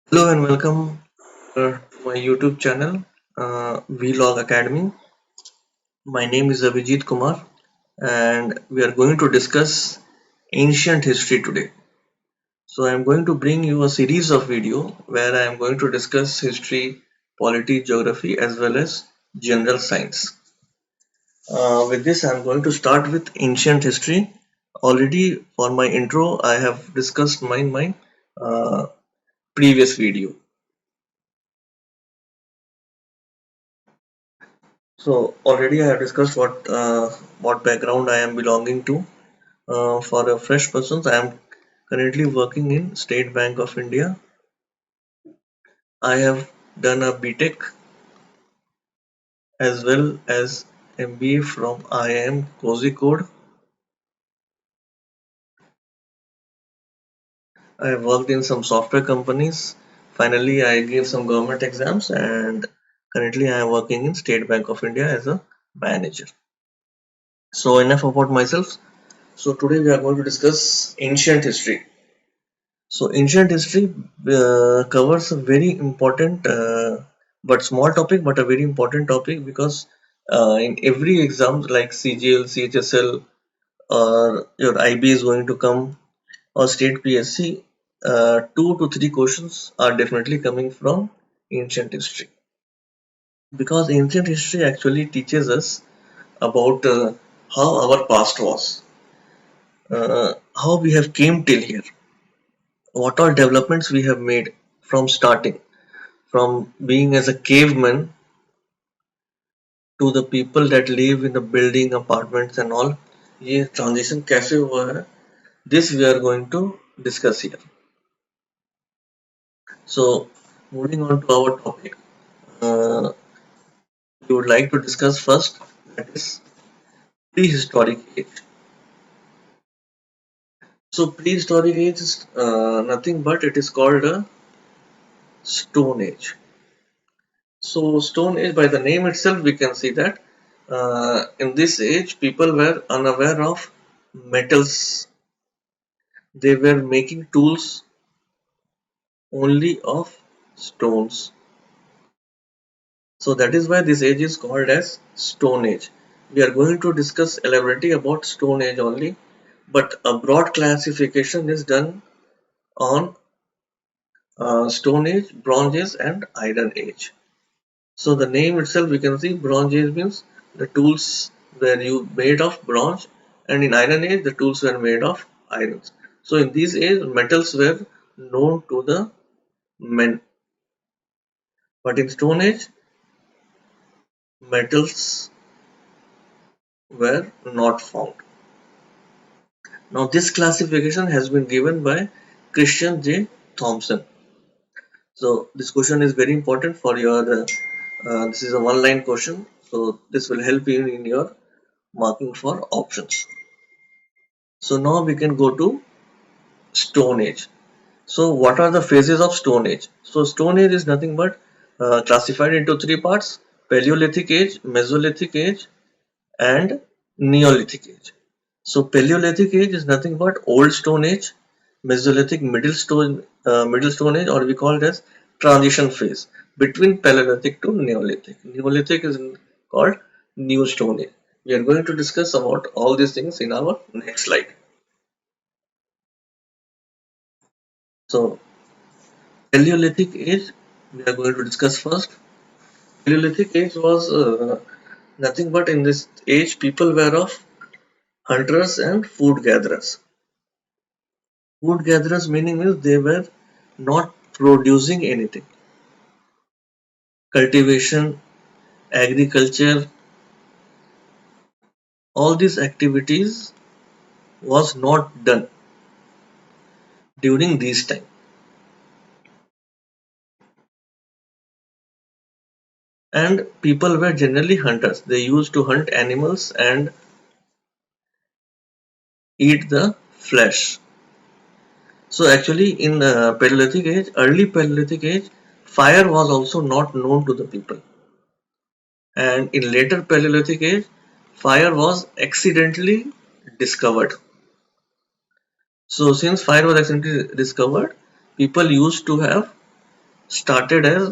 Hello and welcome to my YouTube channel, Vlog Academy. My name is Abhijit Kumar, and we are going to discuss ancient history today. So I am going to bring you a series of video where I am going to discuss history, polity, geography, as well as general science. With this, I am going to start with ancient history. Already for my intro, I have discussed my uh, previous video. So already I have discussed what background I am belonging to. For a fresh person, I am currently working in State Bank of India. I have done a BTech as well as MBA from IIM Kozhikode. I have worked in some software companies. Finally, I gave some government exams, and currently I am working in State Bank of India as a manager. So enough about myself. So today we are going to discuss ancient history. So ancient history covers a very important but small topic, but a very important topic because in every exam like CGL, CHSL, or your IB is going to come, or state PSC, 2 to 3 questions are definitely coming from ancient history, because ancient history actually teaches us about how our past was, how we have came till here, what all developments we have made from starting, from being as a caveman to the people that live in the building apartments and all. ये transition कैसे हुआ है, this we are going to discuss here. So moving on to our topic, uh, we would like to discuss first, that is prehistoric age. So prehistoric age is nothing but it is called a stone age. So stone age, by the name itself we can see that in this age people were unaware of metals. They were making tools only of stones. So that is why this age is called as Stone Age. We are going to discuss elaborately about Stone Age only, but a broad classification is done on Stone Age, Bronze Age, and Iron Age. So the name itself we can see Bronze Age means the tools were you made of bronze, and in Iron Age the tools were made of irons. So in these age metals were known to the men, but in Stone Age metals were not found. Now this classification has been given by Christian J. Thompson. So this question is very important for your, this is a one line question. So this will help you in your marking for options. So now we can go to Stone Age. So what are the phases of Stone Age? So Stone Age is nothing but classified into three parts: Paleolithic Age, Mesolithic Age, and Neolithic Age. So Paleolithic Age is nothing but Old Stone Age, Mesolithic Middle Stone Age, or we call it as transition phase between Paleolithic to Neolithic. Neolithic is called New Stone Age. We are going to discuss about all these things in our next slide. So Paleolithic Age we are going to discuss first. Paleolithic Age was nothing but in this age people were of hunters and food gatherers. Food gatherers meaning is they were not producing anything. Cultivation, agriculture, all these activities was not done during this time. And people were generally hunters. They used to hunt animals and eat the flesh. So actually in the Paleolithic age, early Paleolithic age, fire was also not known to the people. And in later Paleolithic age, fire was accidentally discovered. So since fire was accidentally discovered, people used to have started as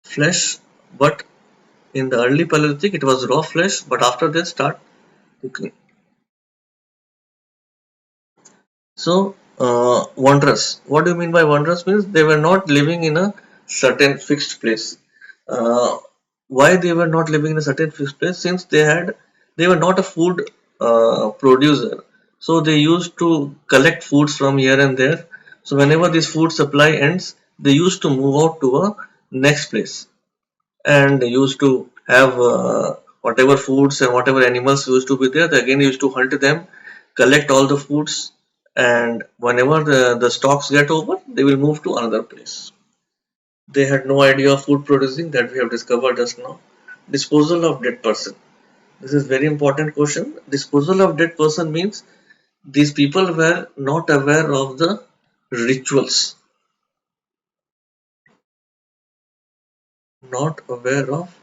flesh, but in the early Paleolithic it was raw flesh, but after they start cooking. So, wondrous. What do you mean by wondrous? Means they were not living in a certain fixed place. Uh, why they were not living in a certain fixed place? Since they were not a food producer. So they used to collect foods from here and there. So whenever this food supply ends, they used to move out to a next place and used to have whatever foods and whatever animals used to be there. They again used to hunt them, collect all the foods, and whenever the stocks get over, they will move to another place. They had no idea of food producing that we have discovered just now. Disposal of dead person. This is very important question. Disposal of dead person means these people were not aware of the rituals, not aware of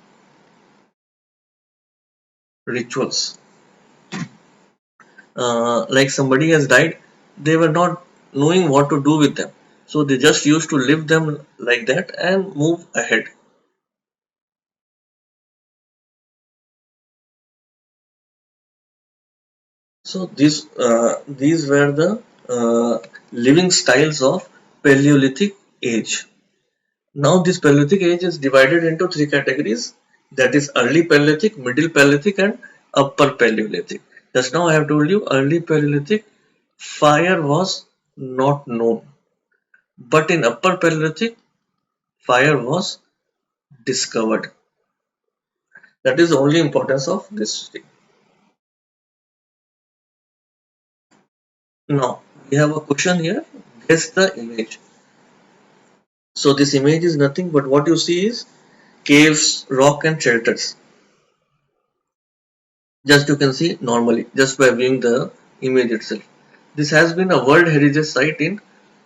rituals. Like somebody has died, they were not knowing what to do with them. So they just used to leave them like that and move ahead. So these were the living styles of Paleolithic age. Now this Paleolithic age is divided into three categories. That is early Paleolithic, middle Paleolithic, and upper Paleolithic. Just now I have told you early Paleolithic fire was not known, but in upper Paleolithic fire was discovered. That is the only importance of this thing. Now we have a question here. Guess the image. So this image is nothing but what you see is caves, rock and shelters. Just you can see normally just by viewing the image itself. This has been a World Heritage Site in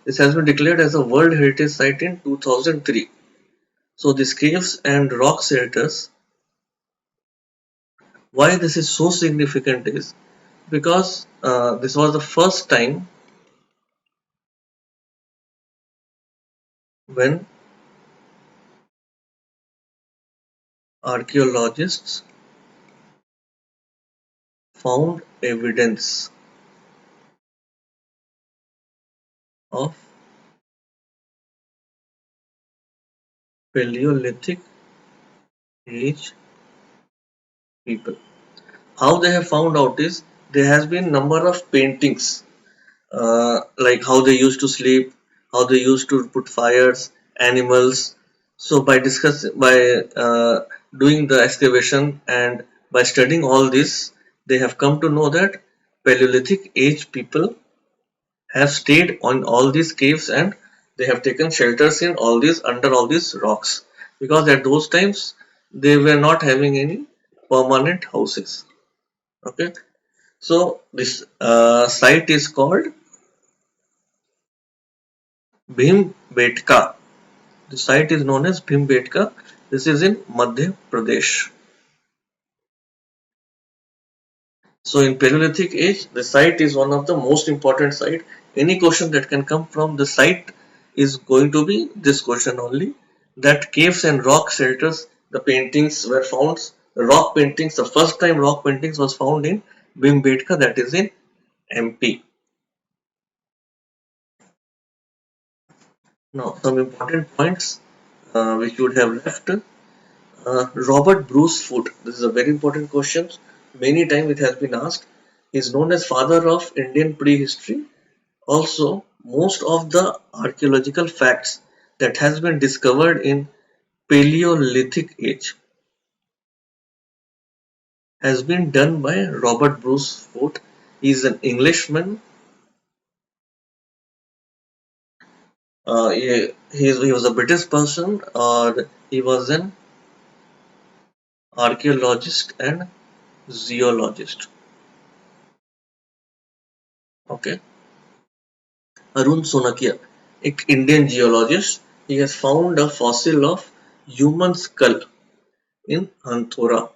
this has been declared as a World Heritage Site in 2003. So these caves and rock shelters, why this is so significant is because this was the first time when archaeologists found evidence of Paleolithic age people. How they have found out is there has been number of paintings like how they used to sleep, how they used to put fires, animals. So by doing the excavation and by studying all this, they have come to know that Paleolithic age people have stayed on all these caves and they have taken shelters in all these under all these rocks because at those times they were not having any permanent houses. Okay, so this site is called Bhimbetka. The site is known as Bhimbetka. This is in Madhya Pradesh. So in Paleolithic age, the site is one of the most important site. Any question that can come from the site is going to be this question only. That caves and rock shelters, the paintings were found. The rock paintings, the first time rock paintings was found in Bhimbetka, that is in MP. Now some important points which would have left. Robert Bruce Foote. This is a very important question. Many times it has been asked. He is known as father of Indian prehistory. Also, most of the archaeological facts that has been discovered in Paleolithic age has been done by Robert Bruce Foote. He is an Englishman. He was a British person, or he was an archaeologist and zoologist. Okay. Arun Sonakia, an Indian geologist, he has found a fossil of human skull in Hanthora.